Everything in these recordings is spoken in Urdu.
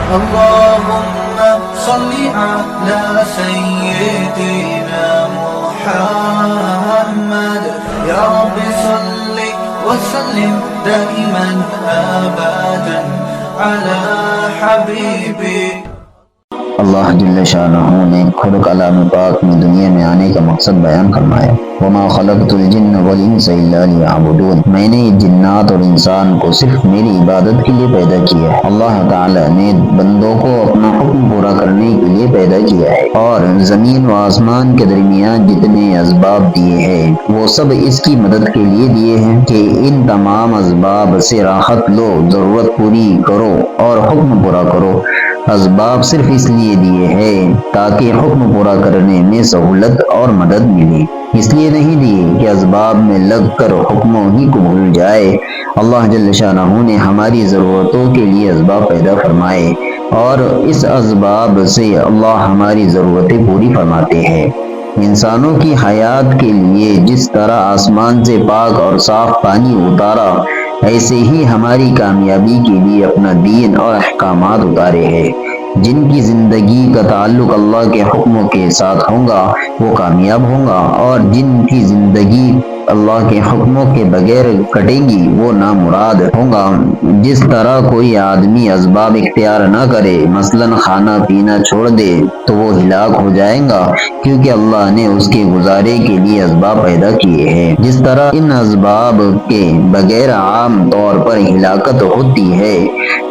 اللهم صل على سيدنا محمد يا رب صل وسلم دائما أبدا على حبيبك. اللہ جل شانہ نے خود کلام پاک میں دنیا میں آنے کا مقصد بیان فرمایا، وما خلقت الجن والانس الا لیعبدون، میں نے جنات اور انسان کو صرف میری عبادت کے لیے پیدا کیا ہے۔ اللہ تعالی نے بندوں کو اپنا حکم پورا کرنے کے لیے پیدا کیا ہے، اور زمین و آسمان کے درمیان جتنے اسباب دیے ہیں وہ سب اس کی مدد کے لیے دیے ہیں کہ ان تمام اسباب سے راحت لو، ضرورت پوری کرو اور حکم پورا کرو۔ اسباب صرف اس لیے دیے ہیں تاکہ حکم پورا کرنے میں سہولت اور مدد ملے، اس لیے نہیں دیے کہ اسباب میں لگ کر حکموں ہی کو بھول جائے۔ اللہ جل شانہ نے ہماری ضرورتوں کے لیے اسباب پیدا فرمائے، اور اس اسباب سے اللہ ہماری ضرورتیں پوری فرماتے ہیں۔ انسانوں کی حیات کے لیے جس طرح آسمان سے پاک اور صاف پانی اتارا، ایسے ہی ہماری کامیابی کے لیے اپنا دین اور احکامات اتارے ہیں۔ جن کی زندگی کا تعلق اللہ کے حکموں کے ساتھ ہوگا وہ کامیاب ہوگا، اور جن کی زندگی اللہ کے حکموں کے بغیر کٹے گی وہ نامراد ہوگا۔ جس طرح کوئی آدمی اسباب اختیار نہ کرے، مثلا کھانا پینا چھوڑ دے، تو وہ ہلاک ہو جائے گا، کیونکہ اللہ نے اس کے گزارے کے لیے اسباب پیدا کیے ہیں۔ جس طرح ان اسباب کے بغیر عام طور پر ہلاکت ہوتی ہے،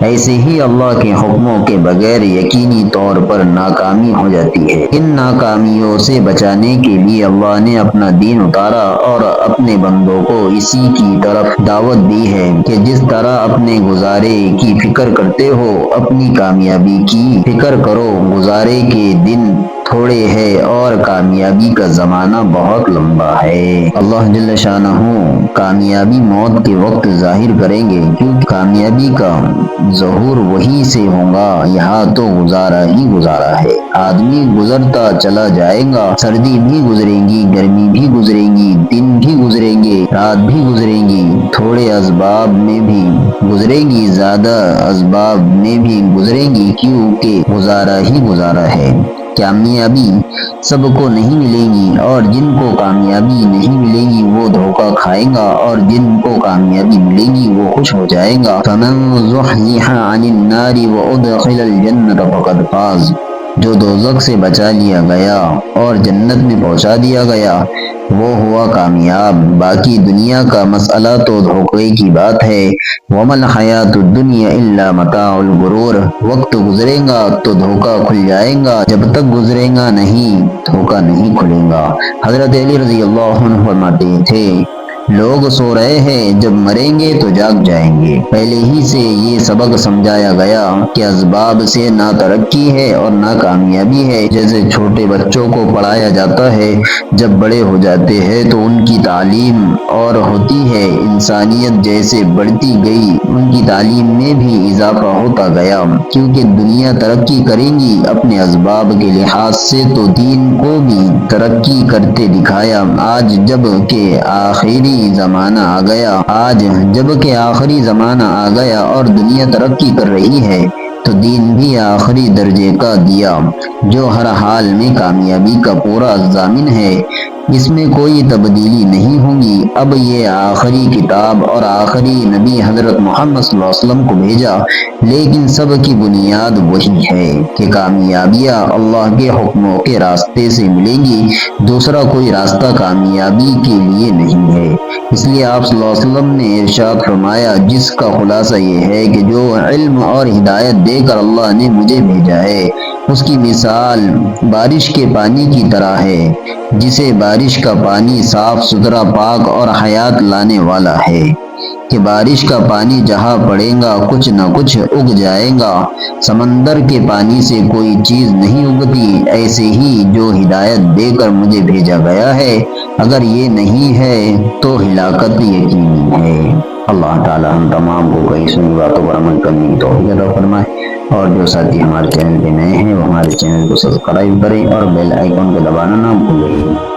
ایسے ہی اللہ کے حکموں کے بغیر یقینی طور پر ناکامی ہو جاتی ہے۔ ان ناکامیوں سے بچانے کے لیے اللہ نے اپنا دین اتارا اور اپنے بندوں کو اسی کی طرف دعوت دی ہے کہ جس طرح اپنے گزارے کی فکر کرتے ہو، اپنی کامیابی کی فکر کرو۔ گزارے کے دن تھوڑے ہے اور کامیابی کا زمانہ بہت لمبا ہے۔ اللہ جل شانہ کامیابی موت کے وقت ظاہر کریں گے، کیونکہ کامیابی کا ظہور وہی سے ہوگا۔ یہاں تو گزارا ہی گزارا ہے، آدمی گزرتا چلا جائے گا، سردی بھی گزرے گی، گرمی بھی گزرے گی، دن بھی گزریں گے، رات بھی گزرے گی، تھوڑے اسباب میں بھی گزرے گی، زیادہ اسباب میں بھی گزرے گی، کیونکہ گزارا ہی گزارا ہے۔ کامیابی سب کو نہیں ملے گی، اور جن کو کامیابی نہیں ملے گی وہ دھوکہ کھائے گا، اور جن کو کامیابی ملے گی وہ خوش ہو جائے گا۔ فَمَن زُحْزِحَ عَنِ النَّارِ وَأُدْخِلَ الْجَنَّةَ فَقَدْ فَازَ، جو دوزخ سے بچا لیا گیا اور جنت میں پہنچا دیا گیا وہ ہوا کامیاب۔ باقی دنیا کا مسئلہ تو دھوکے کی بات ہے۔ وَمَا الْحَيَاةُ الدُّنْيَا إِلَّا مَتَاعُ الْغُرُورِ، وقت گزرے گا تو دھوکہ کھل جائے گا، جب تک گزرے گا نہیں دھوکہ نہیں کھلے گا۔ حضرت علی رضی اللہ عنہ فرماتے تھے، لوگ سو رہے ہیں، جب مریں گے تو جاگ جائیں گے۔ پہلے ہی سے یہ سبق سمجھایا گیا کہ اسباب سے نہ ترقی ہے اور نہ کامیابی ہے۔ جیسے چھوٹے بچوں کو پڑھایا جاتا ہے، جب بڑے ہو جاتے ہیں تو ان کی تعلیم اور ہوتی ہے، انسانیت جیسے بڑھتی گئی ان کی تعلیم میں بھی اضافہ ہوتا گیا، کیونکہ دنیا ترقی کرے گی اپنے اسباب کے لحاظ سے تو دین کو بھی ترقی کرتے دکھایا۔ آج جب کہ آخری زمانہ آ گیا اور دنیا ترقی کر رہی ہے تو دین بھی آخری درجے کا دیا، جو ہر حال میں کامیابی کا پورا ضامن ہے، اس میں کوئی تبدیلی نہیں ہوگی۔ اب یہ آخری کتاب اور آخری نبی حضرت محمد صلی اللہ علیہ وسلم کو بھیجا، لیکن سب کی بنیاد وہی ہے کہ کامیابیاں اللہ کے حکموں کے راستے سے ملیں گی، دوسرا کوئی راستہ کامیابی کے لیے نہیں ہے۔ اس لیے آپ صلی اللہ علیہ وسلم نے ارشاد فرمایا، جس کا خلاصہ یہ ہے کہ جو علم اور ہدایت دے کر اللہ نے مجھے بھیجا ہے اس کی مثال بارش کے پانی کی طرح ہے، جسے بارش کا پانی صاف ستھرا پاک اور حیات لانے والا ہے کہ بارش کا پانی جہاں پڑے گا کچھ نہ کچھ اگ جائے گا۔ سمندر کے پانی سے کوئی چیز نہیں اگتی، ایسے ہی جو ہدایت دے کر مجھے بھیجا گیا ہے اگر یہ نہیں ہے تو ہلاکت یقینی ہے۔ اللہ تعالی ہم تمام کو کئی سنی باتوں پر عمل کرنے کی توفیق عطا فرمائے، اور جو ساتھی ہمارے چینل پہ نئے ہیں وہ ہمارے چینل کو سبسکرائب کریں اور بیل آئیکن کو دبانا نہ بھولیں۔